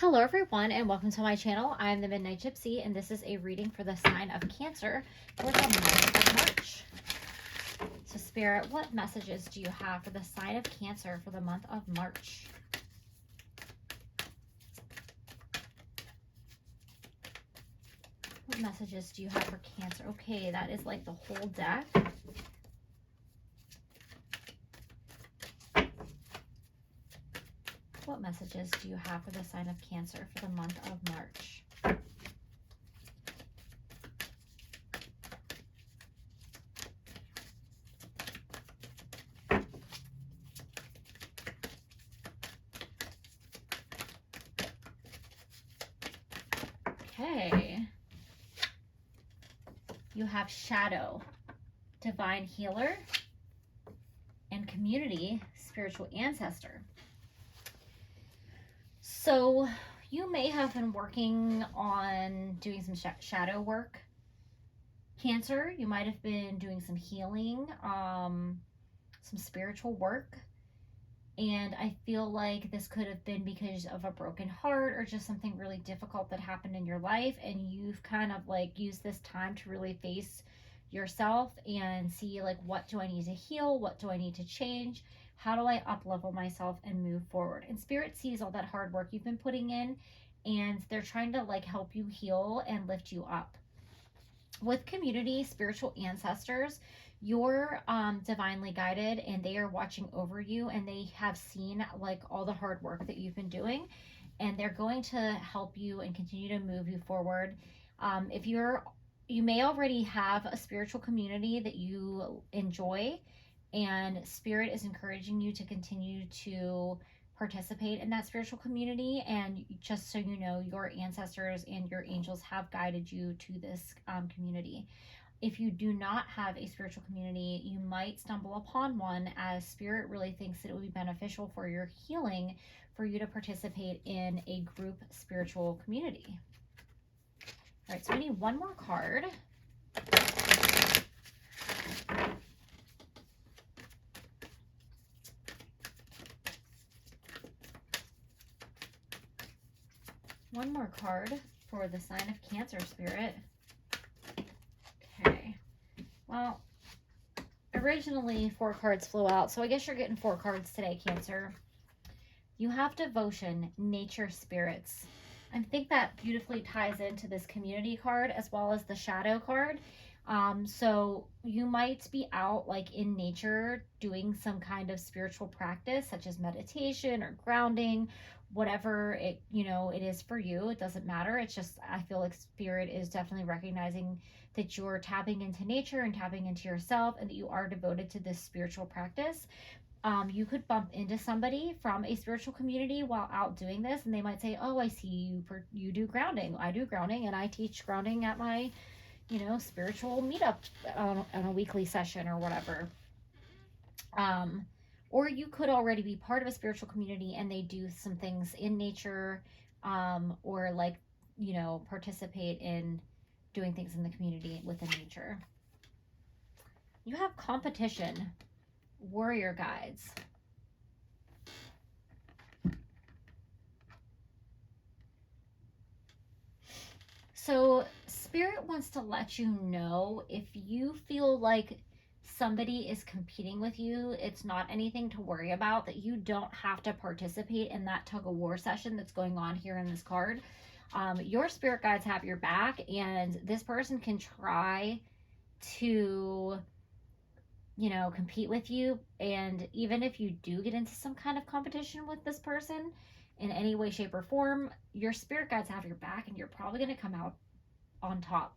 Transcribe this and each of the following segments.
Hello everyone and welcome to my channel. I'm the Midnight Gypsy and this is a reading for the sign of Cancer for the month of March. So Spirit, what messages do you have for the sign of Cancer for the month of March? What messages do you have for Cancer? Okay, that is like the whole deck. What messages do you have for the sign of Cancer for the month of March? Okay. You have Shadow, Divine Healer, and Community, Spiritual Ancestor. So you may have been working on doing some shadow work, Cancer. You might have been doing some healing, some spiritual work. And I feel like this could have been because of a broken heart or just something really difficult that happened in your life. And you've kind of like used this time to really face yourself and see like, what do I need to heal? What do I need to change? How do I up-level myself and move forward? And Spirit sees all that hard work you've been putting in, and they're trying to like help you heal and lift you up. With Community, Spiritual Ancestors, you're divinely guided and they are watching over you, and they have seen like all the hard work that you've been doing, and they're going to help you and continue to move you forward. If you may already have a spiritual community that you enjoy, and Spirit is encouraging you to continue to participate in that spiritual community. And just so you know, your ancestors and your angels have guided you to this community. If you do not have a spiritual community, you might stumble upon one, as Spirit really thinks that it would be beneficial for your healing for you to participate in a group spiritual community. All right, so we need one more card. One more card for the sign of Cancer, Spirit. Okay. Well, originally 4 cards flew out, so I guess you're getting 4 cards today, Cancer. You have Devotion, Nature, Spirits. I think that beautifully ties into this Community card as well as the Shadow card. So you might be out like in nature doing some kind of spiritual practice such as meditation or grounding, whatever it is for you. It doesn't matter. It's just, I feel like Spirit is definitely recognizing that you're tapping into nature and tapping into yourself, and that you are devoted to this spiritual practice. You could bump into somebody from a spiritual community while out doing this, and they might say, oh, I see you do grounding. I do grounding, and I teach grounding at my spiritual meetup on a weekly session or whatever. Or you could already be part of a spiritual community and they do some things in nature, or like, participate in doing things in the community within nature. You have Competition, Warrior Guides. So Spirit wants to let you know, if you feel like somebody is competing with you, it's not anything to worry about, that you don't have to participate in that tug of war session that's going on here in this card. Your spirit guides have your back, and this person can try to compete with you. And even if you do get into some kind of competition with this person in any way, shape, or form, your spirit guides have your back, and you're probably going to come out on top.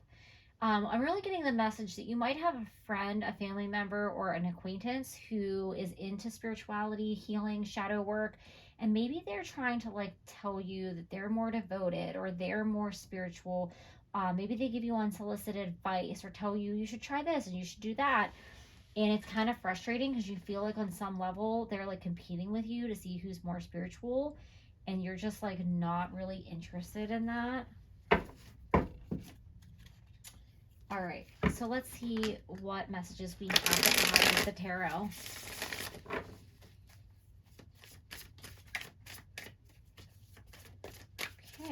I'm really getting the message that you might have a friend, a family member, or an acquaintance who is into spirituality, healing, shadow work, and maybe they're trying to like tell you that they're more devoted or they're more spiritual. Maybe they give you unsolicited advice or tell you should try this and you should do that. And it's kind of frustrating because you feel like on some level they're like competing with you to see who's more spiritual, and you're just like not really interested in that. All right, so let's see what messages we have with the tarot.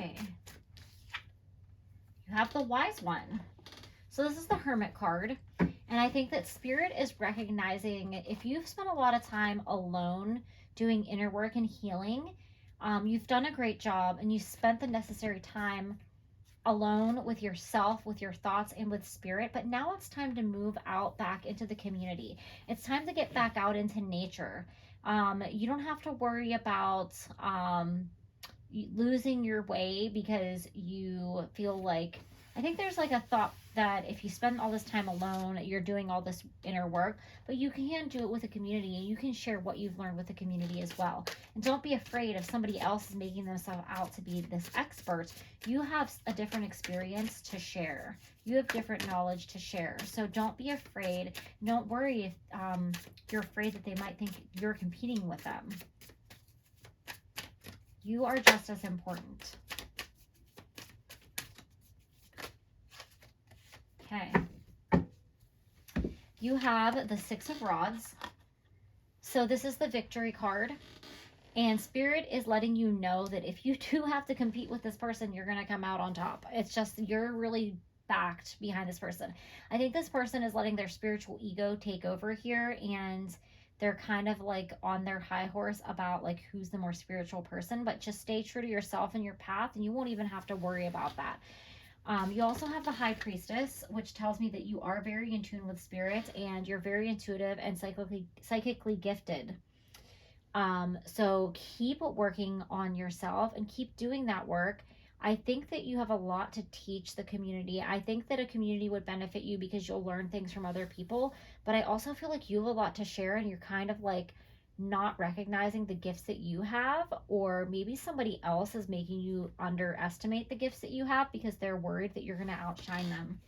Okay. You have the Wise One. So this is the Hermit card. And I think that Spirit is recognizing if you've spent a lot of time alone doing inner work and healing, you've done a great job and you spent the necessary time alone with yourself, with your thoughts, and with Spirit. But now it's time to move out back into the community. It's time to get back out into nature. You don't have to worry about losing your way because you feel like, I think there's like a thought that if you spend all this time alone, you're doing all this inner work, but you can do it with a community and you can share what you've learned with the community as well. And don't be afraid if somebody else is making themselves out to be this expert. You have a different experience to share. You have different knowledge to share. So don't be afraid. Don't worry if you're afraid that they might think you're competing with them. You are just as important. Okay. You have the Six of Rods. So this is the victory card. And Spirit is letting you know that if you do have to compete with this person, you're going to come out on top. It's just you're really backed behind this person. I think this person is letting their spiritual ego take over here, and they're kind of like on their high horse about like who's the more spiritual person, but just stay true to yourself and your path and you won't even have to worry about that. You also have the High Priestess, which tells me that you are very in tune with Spirit and you're very intuitive and psychically gifted. So keep working on yourself and keep doing that work. I think that you have a lot to teach the community. I think that a community would benefit you because you'll learn things from other people. But I also feel like you have a lot to share and you're kind of like not recognizing the gifts that you have, or maybe somebody else is making you underestimate the gifts that you have because they're worried that you're going to outshine them.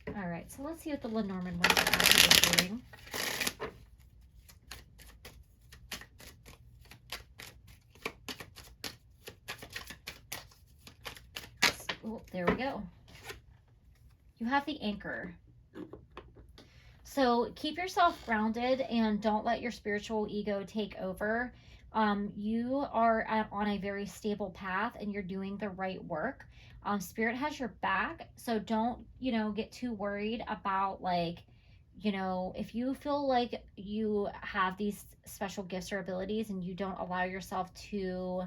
All right, so let's see what the Lenormand ones are actually doing. Oh, there we go. You have the Anchor. So keep yourself grounded and don't let your spiritual ego take over. You are on a very stable path and you're doing the right work. Spirit has your back. So don't, get too worried about like, if you feel like you have these special gifts or abilities and you don't allow yourself to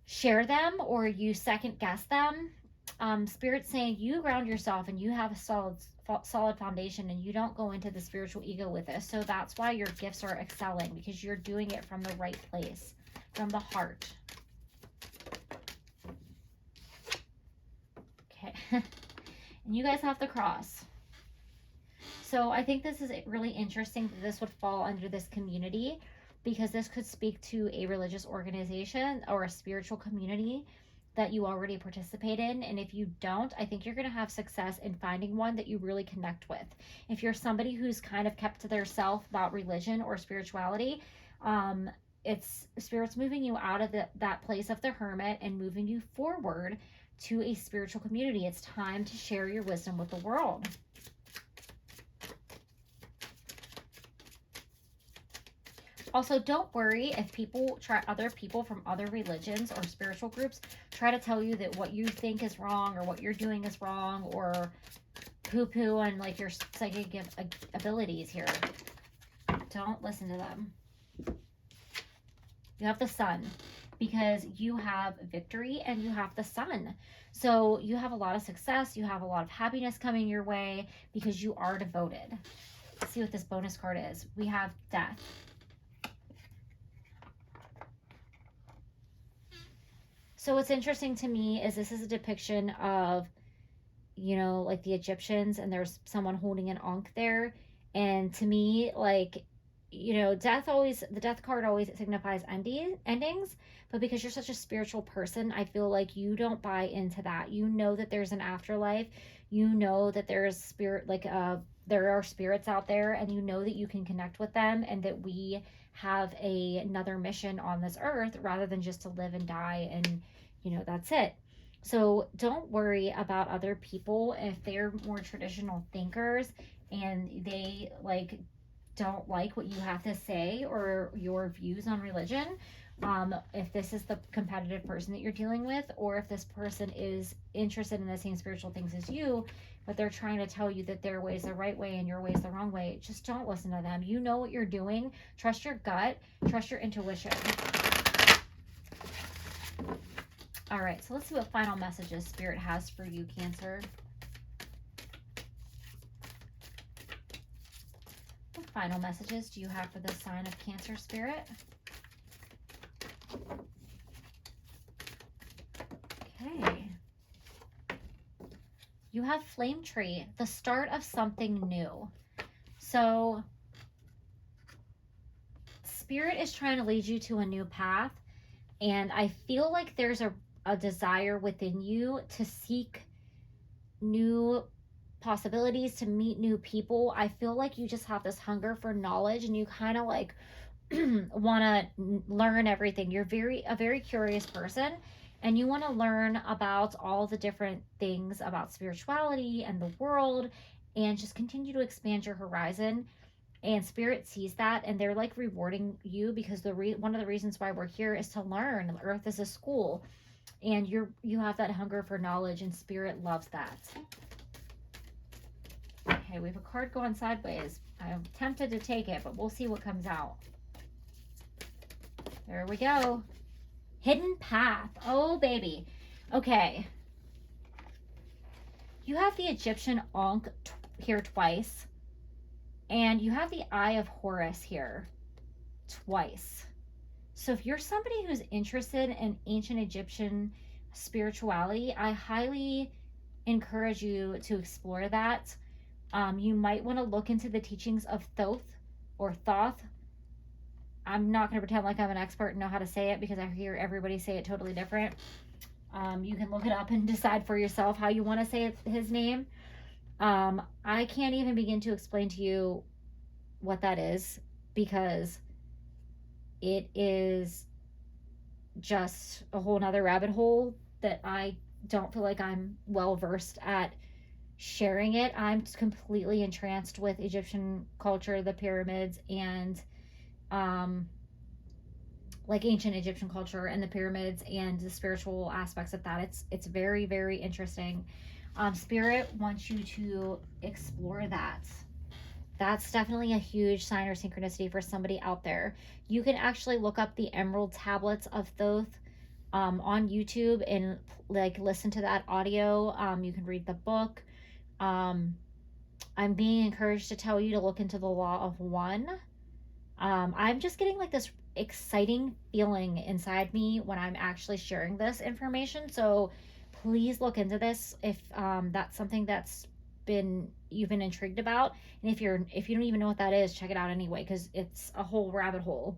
share them or you second guess them, Spirit's saying you ground yourself and you have a solid foundation and you don't go into the spiritual ego with this. So that's why your gifts are excelling, because you're doing it from the right place, from the heart. Okay. And you guys have the Cross. So I think this is really interesting that this would fall under this community, because this could speak to a religious organization or a spiritual community that you already participate in. And if you don't, I think you're going to have success in finding one that you really connect with. If you're somebody who's kind of kept to their self about religion or spirituality, Spirit's moving you out of that place of the hermit and moving you forward to a spiritual community. It's time to share your wisdom with the world. Also, don't worry if other people from other religions or spiritual groups try to tell you that what you think is wrong or what you're doing is wrong, or poo-poo on like your psychic abilities here. Don't listen to them. You have the Sun, because you have victory and you have the Sun. So you have a lot of success. You have a lot of happiness coming your way because you are devoted. Let's see what this bonus card is. We have Death. So what's interesting to me is this is a depiction of, like the Egyptians, and there's someone holding an ankh there. And to me, like, the death card always signifies endings. But because you're such a spiritual person, I feel like you don't buy into that. You know that there's an afterlife. You know that there's spirit, like there are spirits out there, and you know that you can connect with them, and that we have another mission on this earth rather than just to live and die and that's it. So don't worry about other people if they're more traditional thinkers and they like don't like what you have to say or your views on religion. If this is the competitive person that you're dealing with, or if this person is interested in the same spiritual things as you, but they're trying to tell you that their way is the right way and your way is the wrong way, just don't listen to them. You know what you're doing. Trust your gut. Trust your intuition. All right, so let's see what final messages Spirit has for you, Cancer. What final messages do you have for the sign of Cancer, Spirit? Okay. You have Flame Tree, the start of something new. So Spirit is trying to lead you to a new path, and I feel like there's a desire within you to seek new possibilities, to meet new people. I feel like you just have this hunger for knowledge, and you kind of like want to learn everything. You're a very curious person, and you want to learn about all the different things about spirituality and the world, and just continue to expand your horizon. And Spirit sees that, and they're like rewarding you, because one of the reasons why we're here is to learn. Earth is a school, and you have that hunger for knowledge, and Spirit loves that. Okay, we have a card going sideways. I'm tempted to take it, but we'll see what comes out. There we go. Hidden path. Oh, baby. Okay. You have the Egyptian Ankh here twice. And you have the Eye of Horus here twice. So if you're somebody who's interested in ancient Egyptian spirituality, I highly encourage you to explore that. You might want to look into the teachings of Thoth or Thoth. I'm not going to pretend like I'm an expert and know how to say it, because I hear everybody say it totally different. You can look it up and decide for yourself how you want to say his name. I can't even begin to explain to you what that is, because it is just a whole nother rabbit hole that I don't feel like I'm well versed at sharing it. I'm completely entranced with Egyptian culture, the pyramids, and like ancient Egyptian culture and the pyramids and the spiritual aspects of that. It's very, very interesting. Spirit wants you to explore that. That's definitely a huge sign or synchronicity for somebody out there. You can actually look up the Emerald Tablets of Thoth on YouTube and like listen to that audio. You can read the book. I'm being encouraged to tell you to look into the Law of One. I'm just getting like this exciting feeling inside me when I'm actually sharing this information. So please look into this if that's something that's you've been intrigued about. And if you don't even know what that is, check it out anyway, because it's a whole rabbit hole.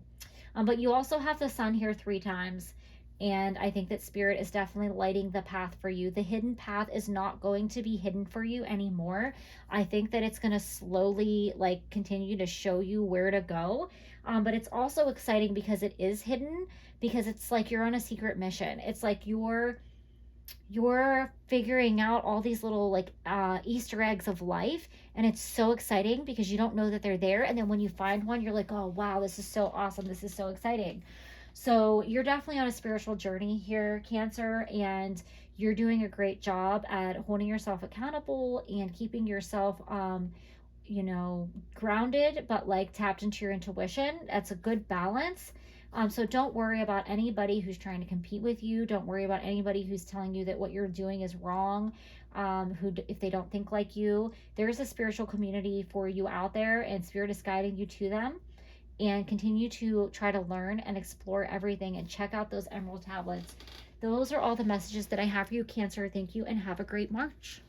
But you also have the Sun here 3 times, and I think that Spirit is definitely lighting the path for you. The hidden path is not going to be hidden for you anymore. I think that it's going to slowly like continue to show you where to go. But it's also exciting because it is hidden, because it's like you're on a secret mission. It's like you're figuring out all these little like Easter eggs of life, and it's so exciting because you don't know that they're there, and then when you find one, you're like, oh wow, this is so awesome, this is so exciting. So you're definitely on a spiritual journey here, Cancer, and you're doing a great job at holding yourself accountable and keeping yourself grounded, but like tapped into your intuition. That's a good balance. So don't worry about anybody who's trying to compete with you. Don't worry about anybody who's telling you that what you're doing is wrong, if they don't think like you. There's a spiritual community for you out there, and Spirit is guiding you to them. And continue to try to learn and explore everything, and check out those Emerald Tablets. Those are all the messages that I have for you, Cancer. Thank you, and have a great March.